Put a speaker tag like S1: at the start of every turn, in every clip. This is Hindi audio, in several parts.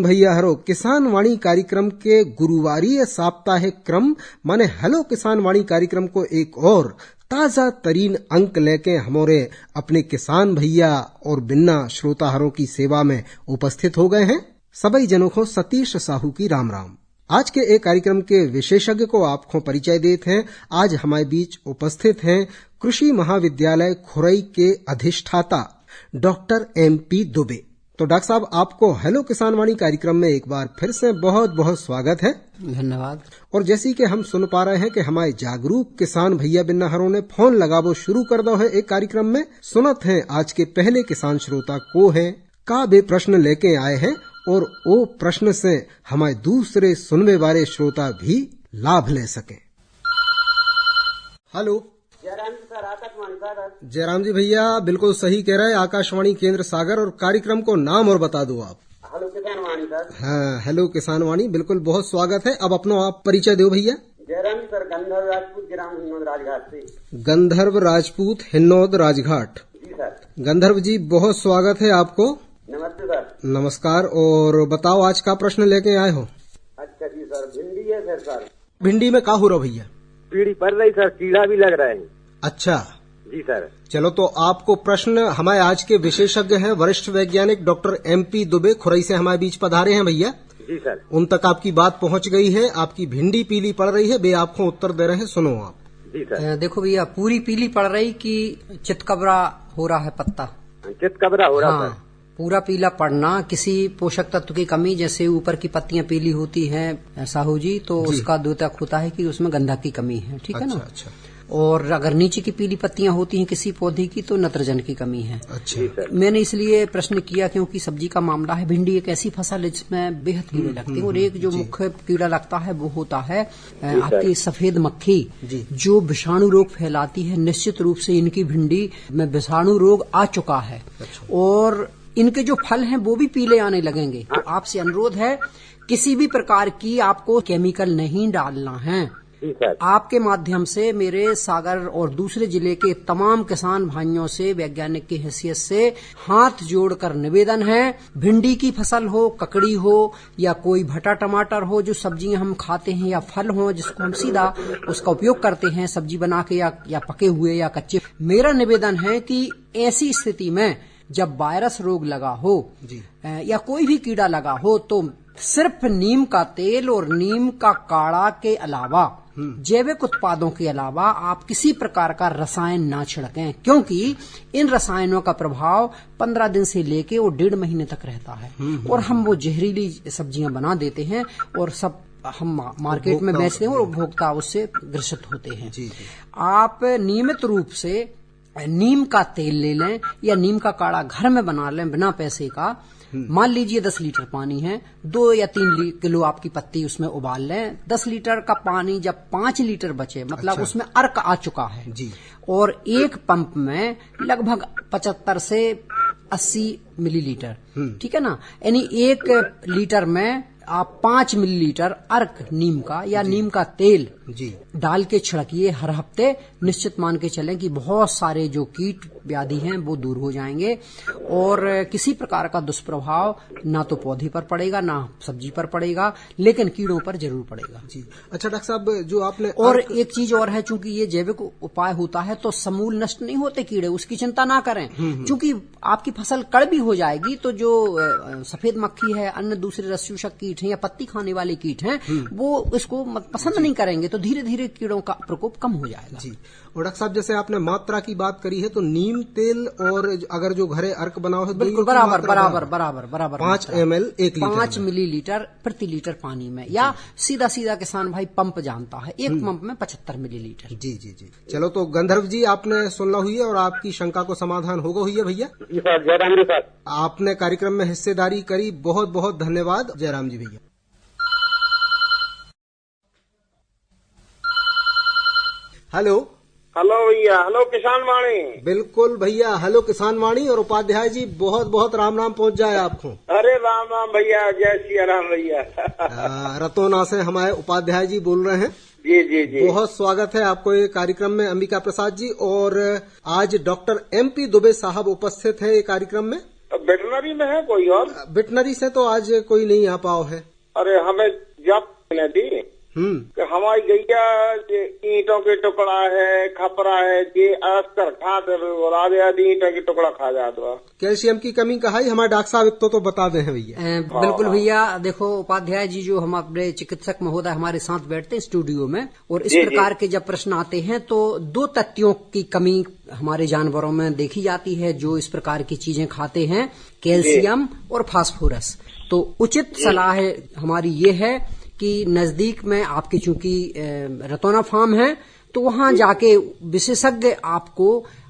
S1: भैया हरो किसान वाणी कार्यक्रम के गुरुवारीय साप्ताहिक क्रम माने हेलो किसान वाणी कार्यक्रम को एक और ताजा तरीन अंक लेके हमारे अपने किसान भैया और बिन्ना श्रोताहरों की सेवा में उपस्थित हो गए हैं। सभी जनों को सतीश साहू की राम राम। आज के एक कार्यक्रम के विशेषज्ञ को आपको परिचय देते हैं। आज हमारे बीच उपस्थित हैं कृषि महाविद्यालय खुरई के अधिष्ठाता डॉक्टर MP दुबे। तो डॉक्टर साहब, आपको हेलो किसान वाणी कार्यक्रम में एक बार फिर से बहुत बहुत स्वागत है।
S2: धन्यवाद।
S1: और जैसी कि हम सुन पा रहे हैं कि हमारे जागरूक किसान भैया बिन्नाहरों ने फोन लगावो शुरू कर दो है एक कार्यक्रम में। सुनत हैं आज के पहले किसान श्रोता को है का वे प्रश्न लेके आए हैं और वो प्रश्न से हमारे दूसरे सुनने वाले श्रोता भी लाभ ले सके। हेलो जयराम जी भैया, बिल्कुल सही कह रहे हैं। आकाशवाणी केंद्र सागर और कार्यक्रम को नाम और बता दो आप।
S3: हेलो किसान वाणी सर।
S1: हाँ, हेलो किसान वाणी, बिल्कुल बहुत स्वागत है। अब अपना आप परिचय दो भैया।
S3: जयराम जी सर, गंधर्व राजपूत ग्राम हिन्नौद राजघाट से।
S1: गंधर्व राजपूत हिन्नौद राजघाट।
S3: जी सर।
S1: गंधर्व जी, बहुत स्वागत है आपको।
S3: नमस्ते सर।
S1: नमस्कार। और बताओ आज का प्रश्न लेके आए हो।
S3: अच्छा जी सर, भिंडी है सर।
S1: भिंडी में का हो रहा भैया?
S3: पीड़ी पड़ रही सर, कीड़ा भी लग रहा है।
S1: अच्छा
S3: जी सर।
S1: चलो, तो आपको प्रश्न हमारे आज के विशेषज्ञ हैं वरिष्ठ वैज्ञानिक डॉक्टर MP दुबे खुरई से हमारे बीच पधारे हैं भैया।
S3: जी सर।
S1: उन तक आपकी बात पहुंच गई है। आपकी भिंडी पीली पड़ रही है, वे आपको उत्तर दे रहे हैं, सुनो आप।
S3: जी सर।
S2: देखो भैया, पूरी पीली पड़ रही कि चितकबरा हो रहा है पत्ता?
S3: चितकबरा हो रहा
S2: हाँ,
S3: सर।
S2: पूरा पीला पड़ना किसी पोषक तत्व की कमी, जैसे ऊपर की पत्तियां पीली होती हैं साहू जी, तो उसका द्योतक होता है कि उसमें गंधक की कमी है। ठीक है ना?
S1: अच्छा।
S2: और अगर नीचे की पीली पत्तियां होती हैं किसी पौधे की तो नत्रजन की कमी है।
S1: अच्छा।
S2: मैंने इसलिए प्रश्न किया क्योंकि सब्जी का मामला है। भिंडी एक ऐसी फसल है जिसमें बेहद कीड़े लगते हैं और एक जो मुख्य कीड़ा लगता है वो होता है आपकी सफेद मक्खी, जो विषाणु रोग फैलाती है। निश्चित रूप से इनकी भिंडी में विषाणु रोग आ चुका है और इनके जो फल हैं वो भी पीले आने लगेंगे। तो आपसे अनुरोध है, किसी भी प्रकार की आपको केमिकल नहीं डालना है। आपके माध्यम से मेरे सागर और दूसरे जिले के तमाम किसान भाइयों से वैज्ञानिक की हैसियत से हाथ जोड़कर निवेदन है, भिंडी की फसल हो, ककड़ी हो या कोई भटा टमाटर हो, जो सब्जियां हम खाते हैं या फल हो जिसको हम सीधा उसका उपयोग करते हैं सब्जी बना के या पके हुए या कच्चे, मेरा निवेदन है कि ऐसी स्थिति में जब वायरस रोग लगा हो या कोई भी कीड़ा लगा हो तो सिर्फ नीम का तेल और नीम का काढ़ा के अलावा, जैविक उत्पादों के अलावा आप किसी प्रकार का रसायन ना छिड़कें, क्योंकि इन रसायनों का प्रभाव 15 दिन से लेके और 1.5 महीने तक रहता है और हम वो जहरीली सब्जियां बना देते हैं और सब हम मार्केट में बेचते हैं और उपभोक्ता उससे ग्रसित होते हैं। आप नियमित रूप से नीम का तेल ले लें या नीम का काढ़ा घर में बना लें बिना पैसे का। मान लीजिए 10 लीटर पानी है, 2 या 3 किलो आपकी पत्ती उसमें उबाल लें। 10 लीटर का पानी जब 5 लीटर बचे, मतलब उसमें अर्क आ चुका है और एक पंप में लगभग 75 से 80 मिलीलीटर, ठीक है ना, यानी 1 लीटर में आप 5 मिलीलीटर अर्क नीम का या नीम का तेल डाल के छिड़किए हर हफ्ते। निश्चित मान के चलें कि बहुत सारे जो कीट व्याधि हैं वो दूर हो जाएंगे और किसी प्रकार का दुष्प्रभाव ना तो पौधे पर पड़ेगा ना सब्जी पर पड़ेगा, लेकिन कीड़ों पर जरूर पड़ेगा।
S1: अच्छा डॉक्टर साहब, जो आपने
S2: और एक चीज और है, चूंकि ये जैविक उपाय होता है तो समूल नष्ट नहीं होते कीड़े, उसकी चिंता ना करें। चूंकि आपकी फसल कड़वी हो जाएगी तो जो सफेद मक्खी है, अन्य दूसरे रस्यूषक कीट हैं या पत्ती खाने वाले कीट हैं, वो इसको पसंद नहीं करेंगे, तो धीरे धीरे कीड़ों का प्रकोप कम हो जाएगा।
S1: और डॉक्टर साहब, जैसे आपने मात्रा की बात करी है तो नीम तेल और अगर जो घरे अर्क बनाओ है
S2: बिल्कुल बराबर
S1: 5 ml 1 लीटर
S2: 5 मिलीलीटर प्रति लीटर पानी में, या सीधा किसान भाई पंप जानता है, एक पंप में 75 मिलीलीटर।
S1: जी। चलो, तो गंधर्व जी, आपने सुनना हुई है और आपकी शंका को समाधान होगा हुई है भैया।
S3: जयराम जी सर,
S1: आपने कार्यक्रम में हिस्सेदारी करी, बहुत बहुत धन्यवाद जयराम जी भैया। हेलो
S3: भैया, हेलो किसान वाणी।
S1: बिल्कुल भैया, हेलो किसान वाणी। और उपाध्याय जी, बहुत बहुत राम राम पहुंच जाए आपको।
S3: अरे राम राम भैया, जय सिया राम भैया।
S1: रतोना से हमारे उपाध्याय जी बोल रहे हैं।
S3: जी।
S1: बहुत स्वागत है आपको ये कार्यक्रम में, अंबिका प्रसाद जी। और आज डॉक्टर MP दुबे साहब उपस्थित है ये कार्यक्रम में।
S4: वेटनरी में है कोई और?
S1: वेटनरी से तो आज कोई नहीं आ पाओ है।
S4: अरे हमें जब दी हमारी गैया ईंटों के टुकड़ा है, खपरा है, ये अस्तर खा ईंटों के टुकड़ा खा जाता।
S1: कैल्शियम की कमी कहा ही हमारे डॉक्टर साहब तो बता दे हैं भैया।
S2: बिल्कुल भैया, देखो उपाध्याय जी जो हम अपने चिकित्सक महोदय हमारे साथ बैठते हैं स्टूडियो में, और इस प्रकार के जब प्रश्न आते हैं तो 2 तथ्यों की कमी हमारे जानवरों में देखी जाती है जो इस प्रकार की चीजें खाते हैं, कैल्शियम और फास्फोरस। तो उचित सलाह हमारी ये है कि नजदीक में आपकी चूंकि रतौना फार्म है तो वहां जाके विशेषज्ञ आपको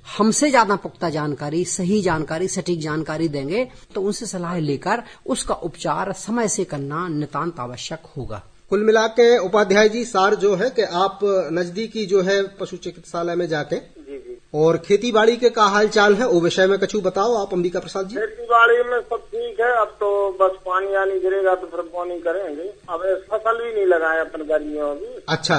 S2: हमसे ज्यादा पुख्ता जानकारी, सही जानकारी, सटीक जानकारी देंगे, तो उनसे सलाह लेकर उसका उपचार समय से करना नितांत आवश्यक होगा।
S1: कुल मिला के उपाध्याय जी सार जो है कि आप नजदीकी जो है पशु चिकित्सालय में जाके और खेती बाड़ी के का हाल चाल है वो विषय में कछु बताओ आप अंबिका प्रसाद जी।
S4: खेती बाड़ी में सब ठीक है, अब तो बस पानी आनी गिरेगा तो फिर पानी करेंगे। अब फसल भी नहीं लगाए अपन गर्मियों की। अच्छा।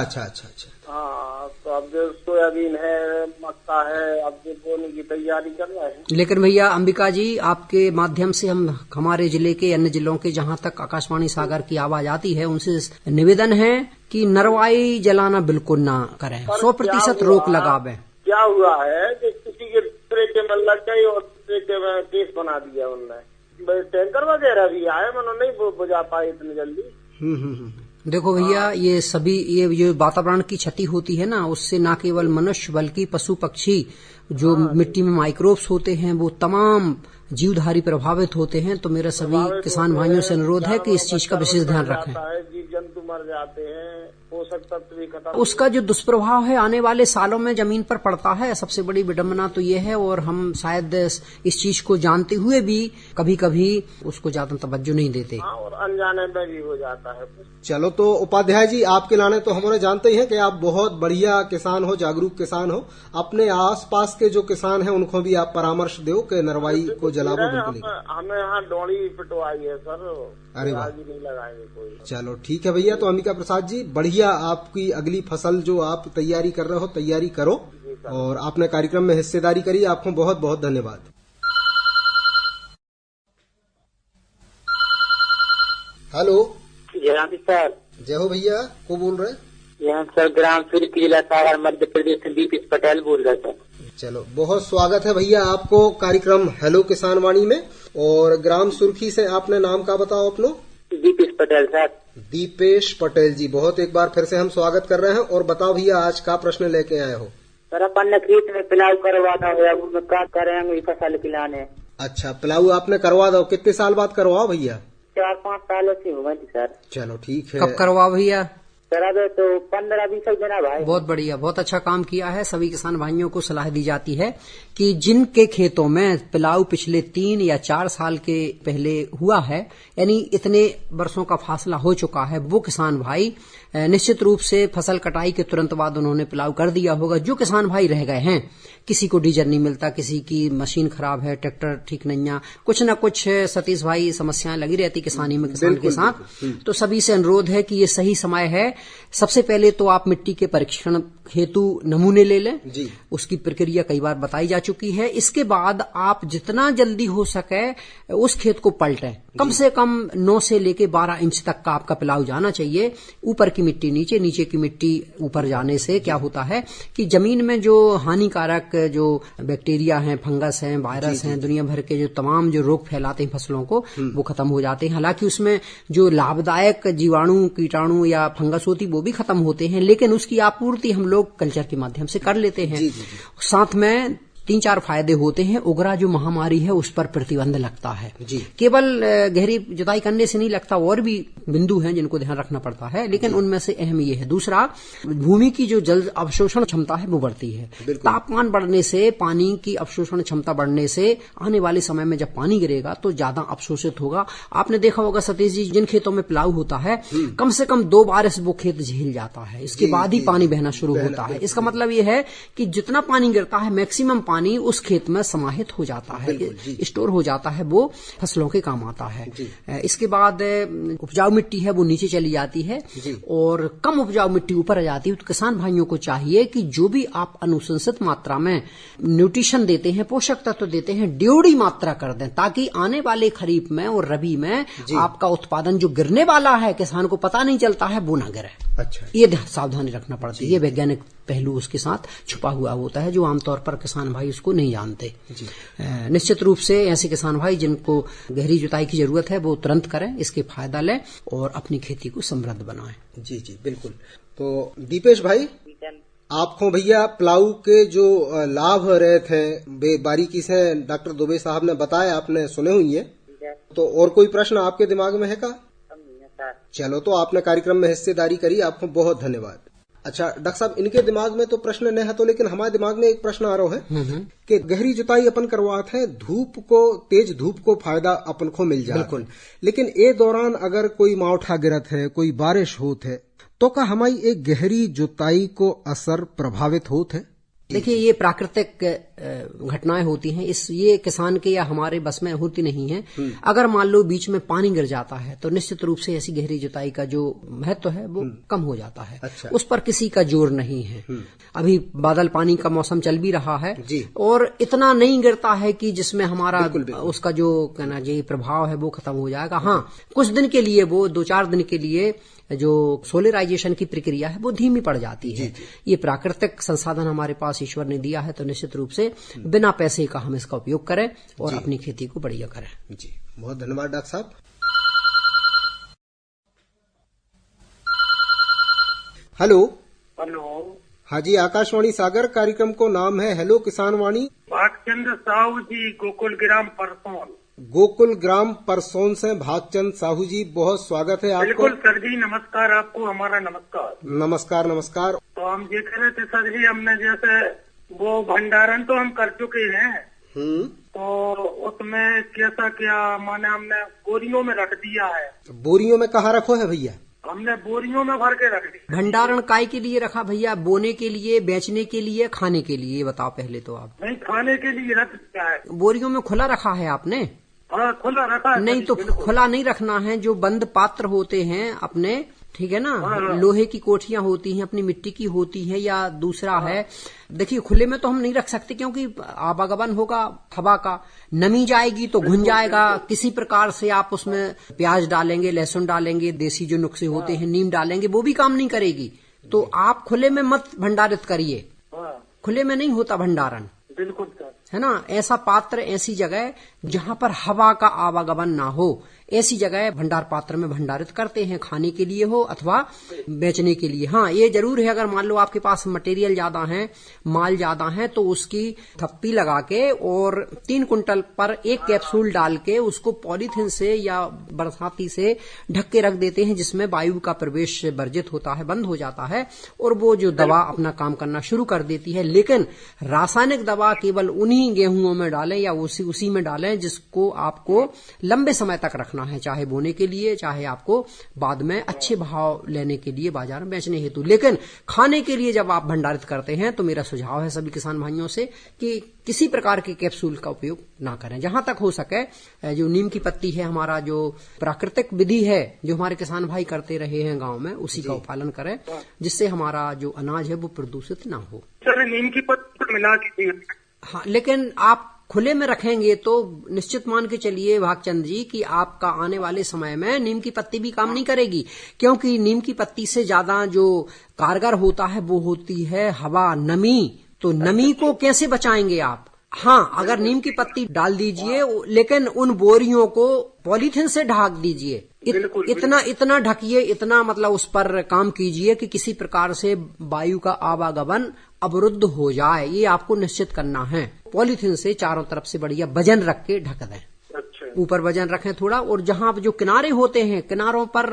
S4: हाँ, तो अब जो सोयाबीन है, मक्का है, अब जो बोने की तैयारी कर रहे हैं।
S2: लेकिन भैया अंबिका जी, आपके माध्यम से हम हमारे जिले के अन्य जिलों के जहाँ तक आकाशवाणी सागर की आवाज आती है उनसे निवेदन है कि नरवाई जलाना बिल्कुल ना करें, 100% रोक लगावे।
S4: क्या हुआ है कि किसी के ट्रेके में लग गई और ट्रेके में केस बना दिया उनने। टैंकर वगैरह भी आए, मनो नहीं बुझा पाए इतनी जल्दी।
S2: देखो भैया, ये सभी ये वातावरण की क्षति होती है ना, उससे न केवल मनुष्य बल्कि पशु पक्षी जो मिट्टी में माइक्रोब्स होते हैं वो तमाम जीवधारी प्रभावित होते हैं। तो मेरा सभी किसान भाइयों से अनुरोध है कि इस चीज का विशेष ध्यान रखें।
S4: जीव जंतु मर जाते हैं, पोषक तत्व भी खत्म।
S2: उसका जो दुष्प्रभाव है आने वाले सालों में जमीन पर पड़ता है, सबसे बड़ी विडंबना तो ये है, और हम शायद इस चीज को जानते हुए भी कभी कभी उसको ज्यादा तवज्जो नहीं देते।
S4: और अनजाने में भी हो जाता है।
S1: चलो, तो उपाध्याय जी आपके लाने तो हमारे जानते ही हैं कि आप बहुत बढ़िया किसान हो, जागरूक किसान हो। अपने आसपास के जो किसान हैं उनको भी आप परामर्श दो कि नरवाई को जलाओ बिल्कुल।
S4: हमें यहाँ डोड़ी पिटवाई है सर।
S1: अरे वाह,
S4: नहीं लगाएंगे कोई।
S1: चलो ठीक है भैया। तो अंबिका प्रसाद जी, बढ़िया आपकी अगली फसल जो आप तैयारी कर रहे हो तैयारी करो, और आपने कार्यक्रम में हिस्सेदारी करी, आपको बहुत बहुत धन्यवाद। Hello
S3: sir.
S1: जय हो भैया, को बोल रहे?
S3: यहाँ सर ग्राम सुर्खी जिला सागर मध्य प्रदेश से दीपेश पटेल बोल रहे थे।
S1: चलो, बहुत स्वागत है भैया आपको कार्यक्रम हेलो किसान वाणी में। और ग्राम सुर्खी से आपने नाम का बताओ अपनो?
S3: दीपेश पटेल सर।
S1: दीपेश पटेल जी, बहुत एक बार फिर से हम स्वागत कर रहे हैं। और बताओ भैया आज का प्रश्न लेके आए हो?
S3: सर अपन ने खेत में पिलाव करवाना है, अब क्या करेंगे फसल पिलाने।
S1: अच्छा, पिलाऊ आपने करवा दो। कितने साल बाद करवाओ भैया?
S3: 4-5 सालों से हुआ थी सर।
S1: चलो ठीक है।
S2: कब करवाओ भैया?
S3: सर अब तो 15-20 दिन भाई।
S2: बहुत बढ़िया, बहुत अच्छा काम किया है। सभी किसान भाइयों को सलाह दी जाती है कि जिनके खेतों में पिलाऊ पिछले 3 या 4 साल के पहले हुआ है, यानी इतने वर्षों का फासला हो चुका है, वो किसान भाई निश्चित रूप से फसल कटाई के तुरंत बाद उन्होंने पिलाऊ कर दिया होगा। जो किसान भाई रह गए हैं, किसी को डीजल नहीं मिलता, किसी की मशीन खराब है, ट्रैक्टर ठीक नहीं है, कुछ न कुछ सतीश भाई समस्याएं लगी रहती किसानी में किसान के साथ। तो सभी से अनुरोध है कि ये सही समय है। सबसे पहले तो आप मिट्टी के परीक्षण हेतु नमूने ले लें
S1: जी।
S2: उसकी प्रक्रिया कई बार बताई जा चुकी है। इसके बाद आप जितना जल्दी हो सके उस खेत को पलटें। कम से कम 9 से लेके 12 इंच तक का आपका पिलाऊ जाना चाहिए। ऊपर की मिट्टी नीचे, नीचे की मिट्टी ऊपर जाने से क्या होता है कि जमीन में जो हानिकारक जो बैक्टीरिया हैं, फंगस हैं, वायरस हैं, दुनिया भर के जो तमाम जो रोग फैलाते हैं फसलों को, वो खत्म हो जाते हैं। हालांकि उसमें जो लाभदायक जीवाणु, कीटाणु या फंगस होती वो भी खत्म होते हैं, लेकिन उसकी आपूर्ति हम लोग कल्चर के माध्यम से कर लेते हैं। साथ में 3-4 फायदे होते हैं। उगरा जो महामारी है उस पर प्रतिबंध लगता है जी। केवल गहरी जुताई करने से नहीं लगता, और भी बिंदु हैं जिनको ध्यान रखना पड़ता है, लेकिन उनमें से अहम ये है। दूसरा, भूमि की जो जल अवशोषण क्षमता है वो बढ़ती है। तापमान बढ़ने से, पानी की अवशोषण क्षमता बढ़ने से आने वाले समय में जब पानी गिरेगा तो ज्यादा अवशोषित होगा। आपने देखा होगा सतीश जी, जिन खेतों में पिलाऊ होता है कम से कम 2 बारिश वो खेत झेल जाता है, इसके बाद ही पानी बहना शुरू होता है। इसका मतलब ये है कि जितना पानी गिरता है मैक्सिमम पानी उस खेत में समाहित हो जाता है, स्टोर हो जाता है, वो फसलों के काम आता है। इसके बाद उपजाऊ मिट्टी है वो नीचे चली जाती है और कम उपजाऊ मिट्टी ऊपर आ जाती है। तो किसान भाइयों को चाहिए कि जो भी आप अनुशंसित मात्रा में न्यूट्रिशन देते हैं, पोषक तत्व देते हैं, ड्योढ़ी मात्रा कर दें, ताकि आने वाले खरीफ में और रबी में आपका उत्पादन जो गिरने वाला है किसान को पता नहीं चलता है, वो ना गिरे। अच्छा, ये सावधानी रखना पड़ती है। ये वैज्ञानिक पहलू उसके साथ छुपा हुआ होता है जो आमतौर पर किसान भाई उसको नहीं जानते। निश्चित रूप से ऐसे किसान भाई जिनको गहरी जुताई की जरूरत है वो तुरंत करें, इसके फायदा लें और अपनी खेती को समृद्ध बनाएं। जी जी बिल्कुल। तो दीपेश भाई, आपको भैया प्लाऊ के जो लाभ रहे थे बारीकी से डॉक्टर दुबे साहब ने बताया, आपने सुने हुई है, तो और कोई प्रश्न आपके दिमाग में है का? चलो, तो आपने कार्यक्रम में हिस्सेदारी करी, आपको बहुत धन्यवाद। अच्छा डॉक्टर साहब, इनके दिमाग में तो प्रश्न नहीं है, तो लेकिन हमारे दिमाग में एक प्रश्न आ रहा है कि गहरी जुताई अपन करवाते हैं, धूप को, तेज धूप को फायदा अपन को मिल जाए, बिल्कुल, लेकिन ए दौरान अगर कोई मावठा गिरत है, कोई बारिश होत है, तो का हमारी एक गहरी जुताई को असर प्रभावित होत है? देखिए, ये प्राकृतिक घटनाएं होती हैं, ये किसान के या हमारे बस में होती नहीं है। अगर मान लो बीच में पानी गिर जाता है तो निश्चित रूप से ऐसी गहरी जुताई का जो महत्व है वो कम हो जाता है। अच्छा। उस पर किसी का जोर नहीं है। अभी बादल पानी का मौसम चल भी रहा है और इतना नहीं गिरता है कि जिसमें हमारा उसका जो कहना चाहिए प्रभाव है वो खत्म हो जाएगा। हाँ, कुछ दिन के लिए, वो 2-4 दिन के लिए जो सोलराइजेशन की प्रक्रिया है वो धीमी पड़ जाती है। ये प्राकृतिक संसाधन हमारे पास ईश्वर ने दिया है, तो निश्चित रूप से बिना पैसे का हम इसका उपयोग करें और अपनी खेती को बढ़िया करें।
S1: जी, बहुत धन्यवाद डॉक्टर साहब। हेलो।
S4: हेलो।
S1: हाँ जी, आकाशवाणी सागर, कार्यक्रम को नाम है हेलो किसान वाणी।
S4: भागचंद साहू जी, गोकुल ग्राम परसोन।
S1: गोकुल ग्राम परसोन से भागचंद साहू जी, बहुत स्वागत है आपको।
S4: बिल्कुल सर जी, नमस्कार आपको, हमारा नमस्कार।
S1: नमस्कार नमस्कार।
S4: तो हम देख रहे थे सर जी, हमने जैसे वो भंडारण तो हम कर चुके हैं, तो उसमें कैसा क्या माने हमने बोरियों में रख दिया है।
S1: बोरियों में कहाँ रखो है भैया?
S4: हमने बोरियों में भर के रख दिया।
S2: भंडारण काय के लिए रखा भैया? बोने के लिए, बेचने के लिए, खाने के लिए? बताओ पहले तो आप।
S4: नहीं, खाने के लिए रख दिया है।
S2: बोरियों में खुला रखा है आपने?
S4: हाँ, खुला रखा है।
S2: नहीं, तो खुला नहीं रखना है। जो बंद पात्र होते हैं अपने, ठीक है ना, लोहे की कोठियां होती हैं, अपनी मिट्टी की होती है, या दूसरा है, देखिए खुले में तो हम नहीं रख सकते क्योंकि आवागमन होगा हवा का, नमी जाएगी तो घुन जाएगा। किसी प्रकार से आप उसमें प्याज डालेंगे, लहसुन डालेंगे, देसी जो नुस्खे होते हैं, नीम डालेंगे, वो भी काम नहीं करेगी। तो आप खुले में मत भंडारित करिए, खुले में नहीं होता भंडारण।
S4: बिल्कुल सर,
S2: है ना। ऐसा पात्र, ऐसी जगह जहां पर हवा का आवागमन ना हो, ऐसी जगह भंडार पात्र में भंडारित करते हैं, खाने के लिए हो अथवा बेचने के लिए। हाँ, ये जरूर है, अगर मान लो आपके पास मटेरियल ज्यादा है, माल ज्यादा है, तो उसकी थप्पी लगा के और 3 कुंटल पर 1 कैप्सूल डाल के उसको पॉलीथीन से या बरसाती से ढक के रख देते हैं, जिसमें वायु का प्रवेश वर्जित होता है, बंद हो जाता है, और वो जो दवा अपना काम करना शुरू कर देती है। लेकिन रासायनिक दवा केवल उन्हीं गेहूं में डालें या उसी में डालें जिसको आपको लंबे समय तक रखना है, चाहे बोने के लिए, चाहे आपको बाद में अच्छे भाव लेने के लिए बाजार में बेचने हेतु। लेकिन खाने के लिए जब आप भंडारित करते हैं तो मेरा सुझाव है सभी किसान भाइयों से कि किसी प्रकार के कैप्सूल का उपयोग ना करें। जहां तक हो सके जो नीम की पत्ती है, हमारा जो प्राकृतिक विधि है जो हमारे किसान भाई करते रहे हैं गांव में, उसी का पालन करें, जिससे हमारा जो अनाज है वो प्रदूषित ना हो।
S4: सर, नीम की पत्ती मिला के,
S2: हाँ, लेकिन आप खुले में रखेंगे तो निश्चित मान के चलिए भागचंद जी कि आपका आने वाले समय में नीम की पत्ती भी काम नहीं करेगी, क्योंकि नीम की पत्ती से ज्यादा जो कारगर होता है वो होती है हवा, नमी। तो नमी को कैसे बचाएंगे आप? हाँ, अगर नीम की पत्ती डाल दीजिए, लेकिन उन बोरियों को पॉलीथीन से ढक दीजिए। इतना ढकिए, इतना मतलब उस पर काम कीजिए कि किसी प्रकार से वायु का आवागमन अवरुद्ध हो जाए। ये आपको निश्चित करना है। पॉलीथीन से चारों तरफ से बढ़िया वजन रख के ढक दें। ऊपर वजन रखें थोड़ा, और जहां जो किनारे होते हैं, किनारों पर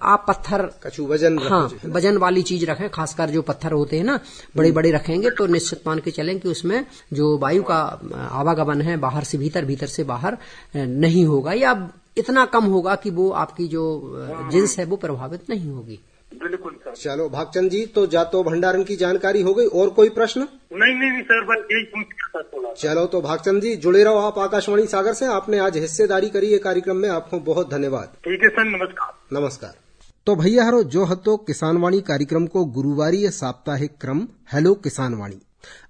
S2: आप पत्थर,
S1: कछु वजन,
S2: हाँ, वजन वाली चीज रखें। खासकर जो पत्थर होते हैं ना, बड़े बड़े रखेंगे तो निश्चित मान के चलें कि उसमें जो वायु का आवागमन है बाहर से भीतर, भीतर से बाहर नहीं होगा, या इतना कम होगा कि वो आपकी जो जिन्स है वो प्रभावित नहीं होगी।
S4: बिल्कुल सर।
S1: चलो भागचंद जी, तो जातो भंडारण की जानकारी हो गई। और कोई प्रश्न?
S4: नहीं सर, बस यही पूछना था।
S1: चलो तो भागचंद जी जुड़े रहो आप आकाशवाणी सागर से। आपने आज हिस्सेदारी करी ये कार्यक्रम में, आपको बहुत धन्यवाद।
S4: ठीक है सर, नमस्कार।
S1: नमस्कार। तो भैया हरो जो हतो किसानवाणी कार्यक्रम को गुरुवारी साप्ताहिक क्रम हेलो किसानवाणी।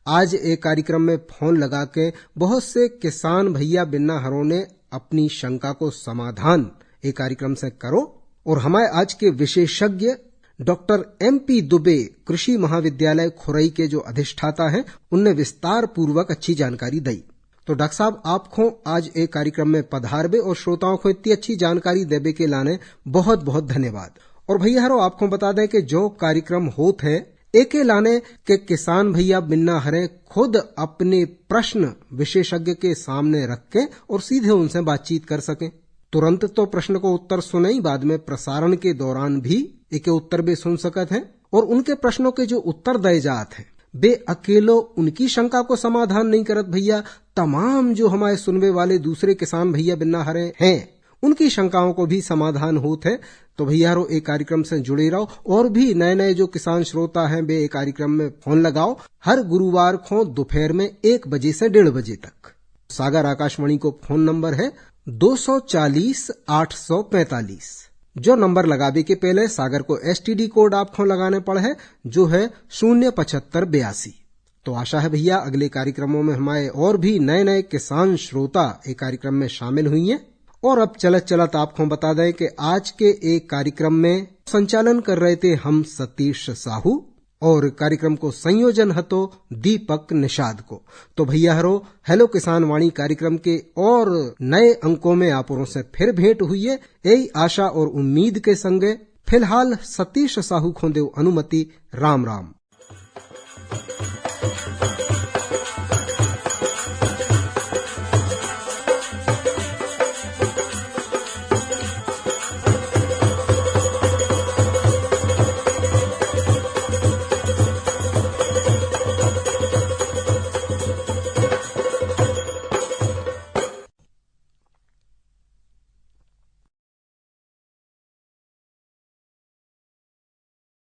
S1: आज एक कार्यक्रम में फोन लगा के बहुत से किसान भैया बिन्ना हरों ने अपनी शंका को समाधान एक कार्यक्रम से करो। और हमारे आज के विशेषज्ञ डॉक्टर MP दुबे कृषि महाविद्यालय खुरई के जो अधिष्ठाता हैं, उनने विस्तार पूर्वक अच्छी जानकारी दी। तो डॉक्टर साहब आपको आज एक कार्यक्रम में पधारबे और श्रोताओं को इतनी अच्छी जानकारी देबे के लाने बहुत बहुत धन्यवाद। और भैया हरो आपको बता दें कि जो कार्यक्रम होत है एके लाने के किसान भैया बिन्ना हरे खुद अपने प्रश्न विशेषज्ञ के सामने रख के और सीधे उनसे बातचीत कर सकें। तुरंत तो प्रश्न को उत्तर सुने ही, बाद में प्रसारण के दौरान भी एके उत्तर भी सुन सकत हैं। और उनके प्रश्नों के जो उत्तर दिए जात हैं बे अकेलो उनकी शंका को समाधान नहीं करत भैया, तमाम जो हमारे सुनने वाले दूसरे किसान भैया बिन्ना हरे हैं उनकी शंकाओं को भी समाधान होते है। तो भैया रो एक कार्यक्रम से जुड़े रहो। और भी नए नए जो किसान श्रोता हैं वे एक कार्यक्रम में फोन लगाओ हर गुरुवार को दोपहर में 1 बजे से 1:30 बजे तक। सागर आकाशवाणी को फोन नंबर है 240 845। जो नंबर लगावे के पहले सागर को STD कोड आपको लगाने पड़ है जो है 07582। तो आशा है भैया अगले कार्यक्रमों में हमारे और भी नए नए किसान श्रोता एक कार्यक्रम में शामिल हुई हैं। और अब चलत चलत आपको बता दें कि आज के एक कार्यक्रम में संचालन कर रहे थे हम सतीश साहू और कार्यक्रम को संयोजन हतो दीपक निषाद को। तो भैया हरो हेलो किसान वाणी कार्यक्रम के और नए अंकों में आपों से फिर भेंट हुई है, यही आशा और उम्मीद के संगे फिलहाल सतीश साहू खोदेव अनुमति। राम राम।